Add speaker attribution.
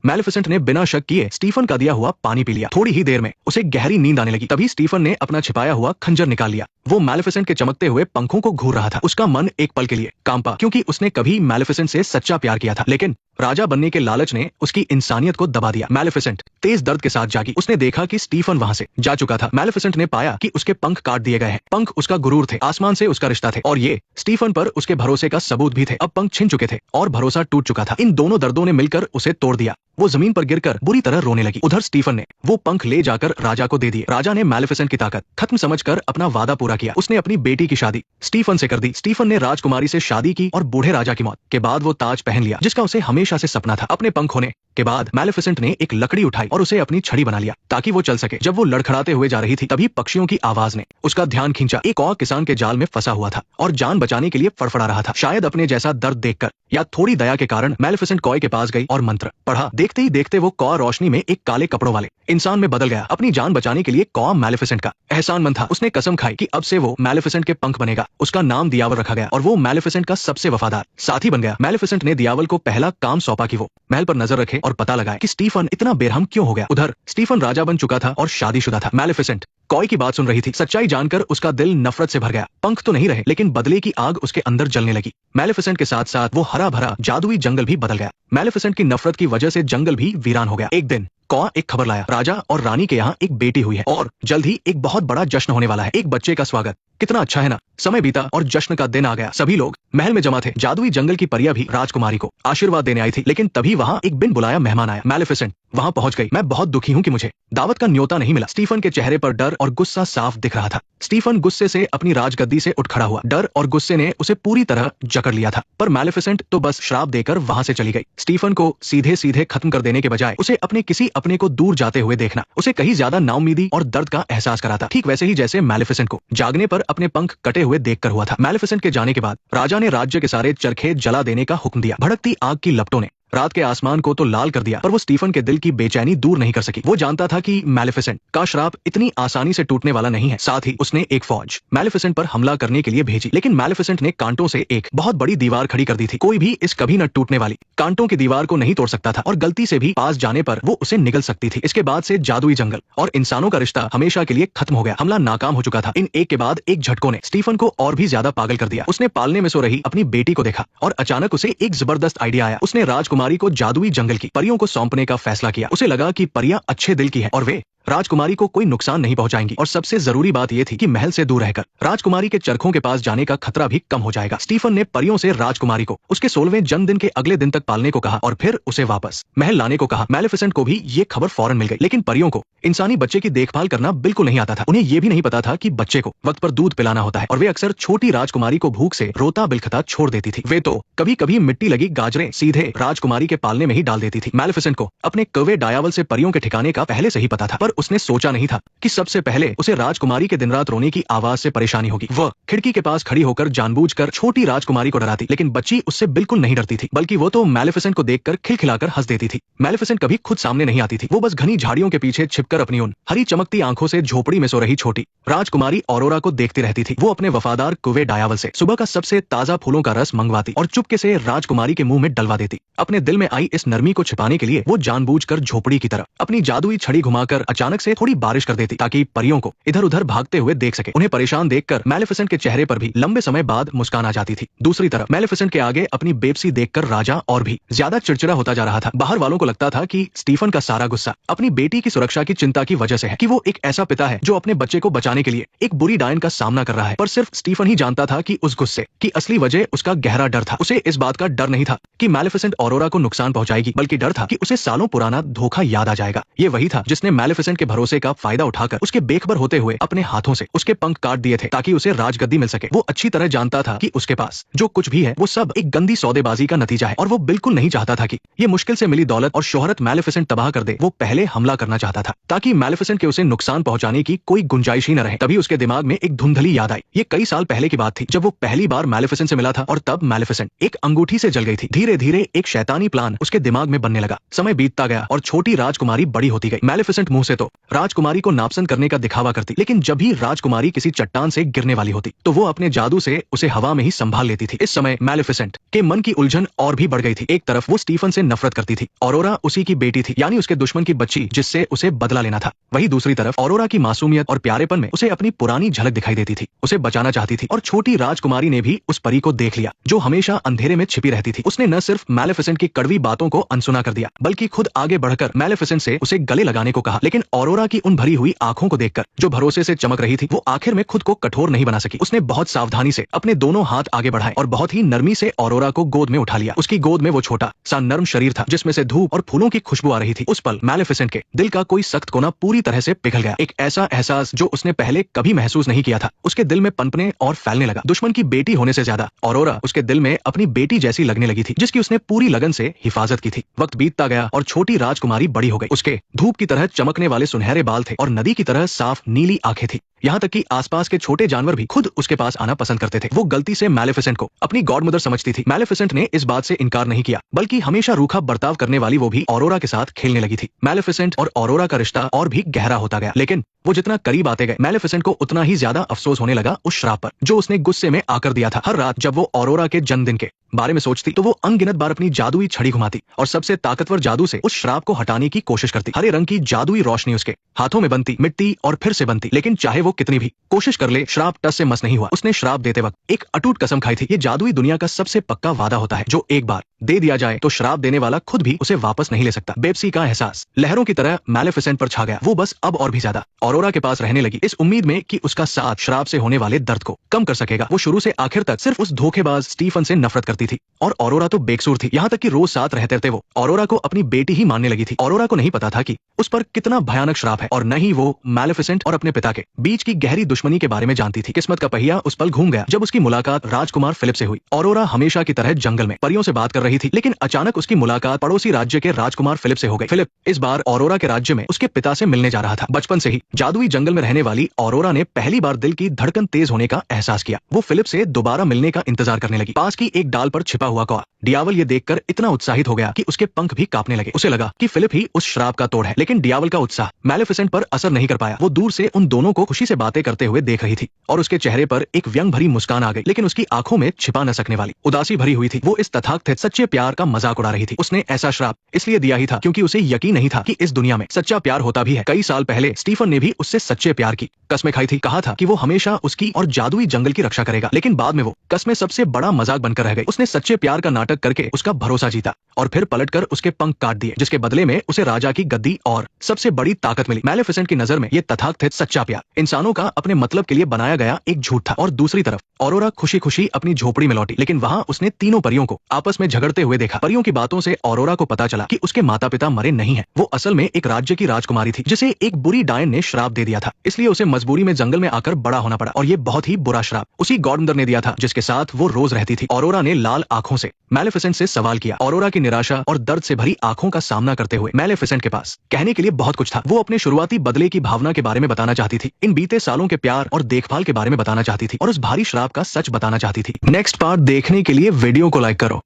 Speaker 1: मैलेफिसेंट ने बिना शक किए स्टीफन का दिया हुआ पानी पी लिया। थोड़ी ही देर में उसे गहरी नींद आने लगी। तभी स्टीफन ने अपना छिपाया हुआ खंजर निकाल लिया। वो मैलेफिसेंट के चमकते हुए पंखों को घूर रहा था। उसका मन एक पल के लिए कांपा, क्योंकि उसने कभी मैलेफिसेंट से सच्चा प्यार किया था, लेकिन राजा बनने के लालच ने उसकी इंसानियत को दबा दिया। मैलेफिसेंट तेज दर्द के साथ जागी। उसने देखा कि स्टीफन वहां से जा चुका था। मैलेफिसेंट ने पाया कि उसके पंख काट दिए गए हैं। पंख उसका गुरूर थे, आसमान से उसका रिश्ता थे, और ये स्टीफन पर उसके भरोसे का सबूत भी थे। अब पंख छिन चुके थे और भरोसा टूट चुका था। इन दोनों दर्दों ने मिलकर उसे तोड़ दिया। वो जमीन पर गिरकर बुरी तरह रोने लगी। उधर स्टीफन ने वो पंख ले जाकर राजा को दे दिए। राजा ने मैलेफिसेंट की ताकत खत्म समझकर अपना वादा पूरा किया। उसने अपनी बेटी की शादी स्टीफन से कर दी। स्टीफन ने राजकुमारी से शादी की और बूढ़े राजा की मौत के बाद वो ताज पहन लिया जिसका उसे हमेशा से सपना था। अपने पंख होने के बाद मैलेफिसेंट ने एक लकड़ी उठाई और उसे अपनी छड़ी बना लिया ताकि वो चल सके। जब वो लड़खड़ाते हुए जा रही थी तभी पक्षियों की आवाज ने उसका ध्यान खींचा। एक और किसान के जाल में फंसा हुआ था और जान बचाने के लिए फड़फड़ा रहा था। शायद अपने जैसा दर्द देखकर या थोड़ी दया के कारण मैलेफिसेंट कॉय के पास गई और मंत्र पढ़ा। देखते ही देखते वो कॉ रोशनी में एक काले कपड़ों वाले इंसान में बदल गया। अपनी जान बचाने के लिए कॉ मैलेफिसेंट का एहसानमंद था। उसने कसम खाई कि अब से वो मैलेफिसेंट के पंख बनेगा। उसका नाम दियावल रखा गया और वो मैलेफिसेंट का सबसे वफादार साथी बन गया। मैलेफिसेंट ने दियावल को पहला काम सौंपा कि वो महल पर नजर रखे और पता लगाए कि स्टीफन इतना बेरहम क्यों हो गया। उधर स्टीफन राजा बन चुका था और शादीशुदा था। मैलेफिसेंट कॉय की बात सुन रही थी। सच्चाई जानकर उसका दिल नफरत से भर गया। पंख तो नहीं रहे, लेकिन बदले की आग उसके अंदर जलने लगी। मैलेफिसेंट के साथ साथ वो हरा भरा जादुई जंगल भी बदल गया। मैलेफिसेंट की नफरत की वजह से जंगल भी वीरान हो गया। एक दिन कॉ एक खबर लाया, राजा और रानी के यहाँ एक बेटी हुई है और जल्द ही एक बहुत बड़ा जश्न होने वाला है। एक बच्चे का स्वागत कितना अच्छा है ना। समय बीता और जश्न का दिन आ गया। सभी लोग महल में जमा थे। जादुई जंगल की परियां भी राजकुमारी को आशीर्वाद देने आई थी, लेकिन तभी वहाँ एक बिन बुलाया मेहमान आया। मैलेफिसेंट वहाँ पहुंच गई। मैं बहुत दुखी हूँ कि मुझे दावत का न्योता नहीं मिला। स्टीफन के चेहरे पर डर और गुस्सा साफ दिख रहा था। स्टीफन गुस्से से अपनी राजगद्दी से उठ खड़ा हुआ। डर और गुस्से ने उसे पूरी तरह जकड़ लिया था, पर मैलेफिसेंट तो बस श्राप देकर वहां से चली गई। स्टीफन को सीधे सीधे खत्म कर देने के बजाय उसे अपने किसी अपने को दूर जाते हुए देखना उसे कहीं ज्यादा नाउम्मीदी और दर्द का एहसास कराता। ठीक वैसे ही जैसे मैलेफिसेंट को जागने पर अपने पंख कटे हुए देखकर हुआ था। मैलेफिसेंट के जाने के बाद राजा ने राज्य के सारे चरखे जला देने का हुक्म दिया। भड़कती आग की लपटों ने रात के आसमान को तो लाल कर दिया, पर वो स्टीफन के दिल की बेचैनी दूर नहीं कर सकी। वो जानता था कि मैलेफिसेंट का श्राप इतनी आसानी से टूटने वाला नहीं है। साथ ही उसने एक फौज मैलेफिसेंट पर हमला करने के लिए भेजी, लेकिन मैलेफिसेंट ने कांटों से एक बहुत बड़ी दीवार खड़ी कर दी थी। कोई भी इस कभी न टूटने वाली कांटों की दीवार को नहीं तोड़ सकता था और गलती से भी पास जाने पर वो उसे निगल सकती थी। इसके बाद से जादुई जंगल और इंसानों का रिश्ता हमेशा के लिए खत्म हो गया। हमला नाकाम हो चुका था। इन एक के बाद एक झटकों ने स्टीफन को और भी ज्यादा पागल कर दिया। उसने पालने में सो रही अपनी बेटी को देखा और अचानक उसे एक जबरदस्त आइडिया आया। उसने राजकुमारी को जादुई जंगल की परियों को सौंपने का फैसला किया। उसे लगा कि परियां अच्छे दिल की हैं और वे राजकुमारी को कोई नुकसान नहीं पहुंचाएंगी। और सबसे जरूरी बात यह थी कि महल से दूर रहकर राजकुमारी के चरखों के पास जाने का खतरा भी कम हो जाएगा। स्टीफन ने परियों से राजकुमारी को उसके 16वें जन्मदिन के अगले दिन तक पालने को कहा और फिर उसे वापस महल लाने को कहा। मैलेफिसेंट को भी ये खबर फौरन मिल गई, लेकिन परियों को इंसानी बच्चे की देखभाल करना बिल्कुल नहीं आता था। उन्हें यह भी नहीं पता था कि बच्चे को वक्त पर दूध पिलाना होता है और वे अक्सर छोटी राजकुमारी को भूख से रोता बिलखता छोड़ देती थी। वे तो कभी कभी मिट्टी लगी गाजरें सीधे राजकुमारी के पालने में ही डाल देती थी। मैलेफिसेंट को अपने कौवे डायावल से परियों के ठिकाने का पहले से ही पता था, पर उसने सोचा नहीं था कि सबसे पहले उसे राजकुमारी के दिन रात रोने की आवाज से परेशानी होगी। वह खिड़की के पास खड़ी होकर जानबूझकर छोटी राजकुमारी को डराती, लेकिन बच्ची उससे बिल्कुल नहीं डरती थी, बल्कि वो तो मैलेफिसेंट को देखकर खिलखिलाकर हंस देती थी। मैलेफिसेंट कभी खुद सामने नहीं आती थी। वो बस घनी झाड़ियों के पीछे छिपकर अपनी उन हरी चमकती आंखों से झोपड़ी में सो रही छोटी राजकुमारी ऑरोरा को देखती रहती थी। वो अपने वफादार कुवे डायावल से सुबह का सबसे ताजा फूलों का रस मंगवाती और चुपके से राजकुमारी के मुंह में डलवा देती। अपने दिल में आई इस नरमी को छिपाने के लिए वो जानबूझकर झोपड़ी की तरफ अपनी जादुई छड़ी घुमाकर अचानक से थोड़ी बारिश कर देती ताकि परियों को इधर उधर भागते हुए देख सके। उन्हें परेशान देखकर मैलेफिसेंट के चेहरे पर भी लंबे समय बाद मुस्कान आ जाती थी। दूसरी तरफ मैलेफिसेंट के आगे अपनी बेबसी देखकर राजा और भी ज्यादा चिड़चिड़ा होता जा रहा था। बाहर वालों को लगता था कि स्टीफन का सारा गुस्सा अपनी बेटी की सुरक्षा की चिंता की वजह से है, कि वो एक ऐसा पिता है जो अपने बच्चे को बचाने के लिए एक बुरी डायन का सामना कर रहा है। पर सिर्फ स्टीफन ही जानता था कि उस गुस्से की असली वजह उसका गहरा डर था। उसे इस बात का डर नहीं था कि मैलेफिसेंट ऑरोरा को नुकसान पहुंचाएगी, बल्कि डर था कि उसे सालों पुराना धोखा याद आ जाएगा। ये वही था जिसने मैलेफिसेंट के भरोसे का फायदा उठाकर उसके बेखबर होते हुए अपने हाथों से उसके पंख काट दिए थे ताकि उसे राजगद्दी मिल सके। वो अच्छी तरह जानता था कि उसके पास जो कुछ भी है वो सब एक गंदी सौदेबाजी का नतीजा है और वो बिल्कुल नहीं चाहता था कि ये मुश्किल से मिली दौलत और शोहरत मैलेफिसेंट तबाह कर दे। वो पहले हमला करना चाहता था ताकि मैलेफिसेंट के उसे नुकसान पहुंचाने की कोई गुंजाइश ही न रहे। तभी उसके दिमाग में एक धुंधली याद आई। ये कई साल पहले की बात थी जब वो पहली बार मैलेफिसेंट से मिला था और तब मैलेफिसेंट एक अंगूठी से जल गई थी। धीरे धीरे एक शैतानी प्लान उसके दिमाग में बनने लगा। समय बीतता गया और छोटी राजकुमारी बड़ी होती गई। मैलेफिसेंट मुंह से तो राजकुमारी को नापसंद करने का दिखावा करती, लेकिन जब भी राजकुमारी किसी चट्टान से गिरने वाली होती तो वो अपने जादू से उसे हवा में ही संभाल लेती थी। इस समय मैलेफिसेंट के मन की उलझन और भी बढ़ गई थी। एक तरफ वो स्टीफन से नफरत करती थी, ऑरोरा उसी की बेटी थी, यानी उसके दुश्मन की बच्ची जिससे उसे बदला लेना था। वहीं दूसरी तरफ ऑरोरा की मासूमियत और प्यारेपन में उसे अपनी पुरानी झलक दिखाई देती थी, उसे बचाना चाहती थी। और छोटी राजकुमारी ने भी उस परी को देख लिया जो हमेशा अंधेरे में छिपी रहती थी। उसने न सिर्फ मैलेफिसेंट की कड़वी बातों को अनसुना कर दिया, बल्कि खुद आगे बढ़कर मैलेफिसेंट से उसे गले लगाने को कहा। लेकिन ऑरोरा की उन भरी हुई आंखों को देखकर जो भरोसे से चमक रही थी, वो आखिर में खुद को कठोर नहीं बना सकी। उसने बहुत सावधानी से अपने दोनों हाथ आगे बढ़ाए और बहुत ही नरमी से ऑरोरा को गोद में उठा लिया। उसकी गोद में वो छोटा सा नर्म शरीर था जिसमें से धूप और फूलों की खुशबू आ रही थी। उस पल मैलेफिसेंट के दिल का कोई सख्त कोना पूरी तरह से पिघल गया। एक ऐसा एहसास जो उसने पहले कभी महसूस नहीं किया था उसके दिल में पनपने और फैलने लगा। दुश्मन की बेटी होने से ज्यादा ऑरोरा उसके दिल में अपनी बेटी जैसी लगने लगी थी, जिसकी उसने पूरी लगन से हिफाजत की थी। वक्त बीतता गया और छोटी राजकुमारी बड़ी हो गई। उसके धूप की तरह चमकने वाले सुनहरे बाल थे और नदी की तरह साफ नीली आंखें थी। यहाँ तक कि आसपास के छोटे जानवर भी खुद उसके पास आना पसंद करते थे। वो गलती से मैलेफिसेंट को अपनी गॉडमदर समझती थी। मैलेफिसेंट ने इस बात से इनकार नहीं किया, बल्कि हमेशा रूखा बर्ताव करने वाली वो भी ऑरोरा के साथ खेलने लगी थी। मैलेफिसेंट और ऑरोरा का रिश्ता और भी गहरा होता गया, लेकिन वो जितना करीब आते गए मैलेफिसेंट को उतना ही ज्यादा अफसोस होने लगा उस श्राप पर जो उसने गुस्से में आकर दिया था। हर रात जब वो ऑरोरा के जन्मदिन के बारे में सोचती तो वो अनगिनत बार अपनी जादुई छड़ी घुमाती और सबसे ताकतवर जादू से उस श्राप को हटाने की कोशिश करती। हरे रंग की जादुई रोशनी उसके हाथों में बनती, मिट्टी और फिर से बनती, लेकिन चाहे वो कितनी भी कोशिश कर ले, श्राप टस से मस नहीं हुआ। उसने श्राप देते वक्त एक अटूट कसम खाई थी। ये जादुई दुनिया का सबसे पक्का वादा होता है जो एक बार दे दिया जाए तो श्राप देने वाला खुद भी उसे वापस नहीं ले सकता। बेबसी का एहसास लहरों की तरह मैलेफिसेंट पर छा गया। वो बस अब और भी ज्यादा ऑरोरा के पास रहने लगी, इस उम्मीद में कि उसका साथ श्राप से होने वाले दर्द को कम कर सकेगा। वो शुरू से आखिर तक सिर्फ उस धोखेबाज स्टीफन से नफरत करती थी और ऑरोरा तो बेकसूर थी। यहाँ तक कि रोज साथ रहते थे वो ऑरोरा को अपनी बेटी ही मानने लगी थी। ऑरोरा को नहीं पता था कि उस पर कितना भयानक श्राप है और न ही वो मैलेफिसेंट और अपने पिता के बीच की गहरी दुश्मनी के बारे में जानती थी। किस्मत का पहिया उस पल घूम गया जब उसकी मुलाकात राजकुमार फिलिप से हुई। ऑरोरा हमेशा की तरह जंगल में परियों से बात कर रही थी, लेकिन अचानक उसकी मुलाकात पड़ोसी राज्य के राजकुमार फिलिप से हो गई। फिलिप इस बार ऑरोरा के राज्य में उसके पिता से मिलने जा रहा था। बचपन से ही जादुई जंगल में रहने वाली ऑरोरा ने पहली बार दिल की धड़कन तेज होने का एहसास किया। वो फिलिप से दोबारा मिलने का इंतजार करने लगी। पास की एक डाल पर छिपा हुआ कौआ डियावल ये देखकर इतना उत्साहित हो गया कि उसके पंख भी कांपने लगे। उसे लगा कि फिलिप ही उस श्राप का तोड़ है, लेकिन डियावल का उत्साह मैलेफिसेंट पर असर नहीं कर पाया। वो दूर से उन दोनों को खुशी से बातें करते हुए देख रही थी और उसके चेहरे पर एक व्यंग भरी मुस्कान आ गई, लेकिन उसकी आंखों में छिपा न सकने वाली उदासी भरी हुई थी। वो इस तथाकथित सच्चे प्यार का मजाक उड़ा रही थी। उसने ऐसा श्राप इसलिए दिया ही था क्योंकि उसे यकीन नहीं था कि इस दुनिया में सच्चा प्यार होता भी है। कई साल पहले स्टीफन ने भी उससे सच्चे प्यार की कस्में खाई थी। कहा था कि वो हमेशा उसकी और जादुई जंगल की रक्षा करेगा, लेकिन बाद में वो कस्में सबसे बड़ा मजाक बनकर रह गई। उसने सच्चे प्यार का नाटक करके उसका भरोसा जीता और फिर पलटकर उसके पंख काट दिए, जिसके बदले में उसे राजा की गद्दी और सबसे बड़ी ताकत मिली। मैलेफिसेंट की नजर में ये तथाकथित सच्चा प्यार इंसानों का अपने मतलब के लिए बनाया गया एक झूठ था। और दूसरी तरफ ऑरोरा खुशी खुशी अपनी झोपड़ी में लौटी, लेकिन वहां उसने तीनों परियों को आपस में झगड़ते हुए देखा। परियों की बातों से ऑरोरा को पता चला कि उसके माता पिता मरे नहीं है। वो असल में एक राज्य की राजकुमारी थी जिसे एक बुरी डायन ने श्राप दे दिया था, इसलिए उसे मजबूरी में जंगल में आकर बड़ा होना पड़ा। और ये बहुत ही बुरा श्राप उसी गॉडमदर ने दिया था जिसके साथ वो रोज रहती थी। ऑरोरा ने लाल आंखों से मैलेफिसेंट से सवाल किया। ऑरोरा की निराशा और दर्द से भरी आंखों का सामना करते हुए मैलेफिसेंट के पास कहने के लिए बहुत कुछ था। वो अपने शुरुआती बदले की भावना के बारे में बताना चाहती थी, इन बीते सालों के प्यार और देखभाल के बारे में बताना चाहती थी और उस भारी श्राप का सच बताना चाहती थी। नेक्स्ट पार्ट देखने के लिए वीडियो को लाइक करो।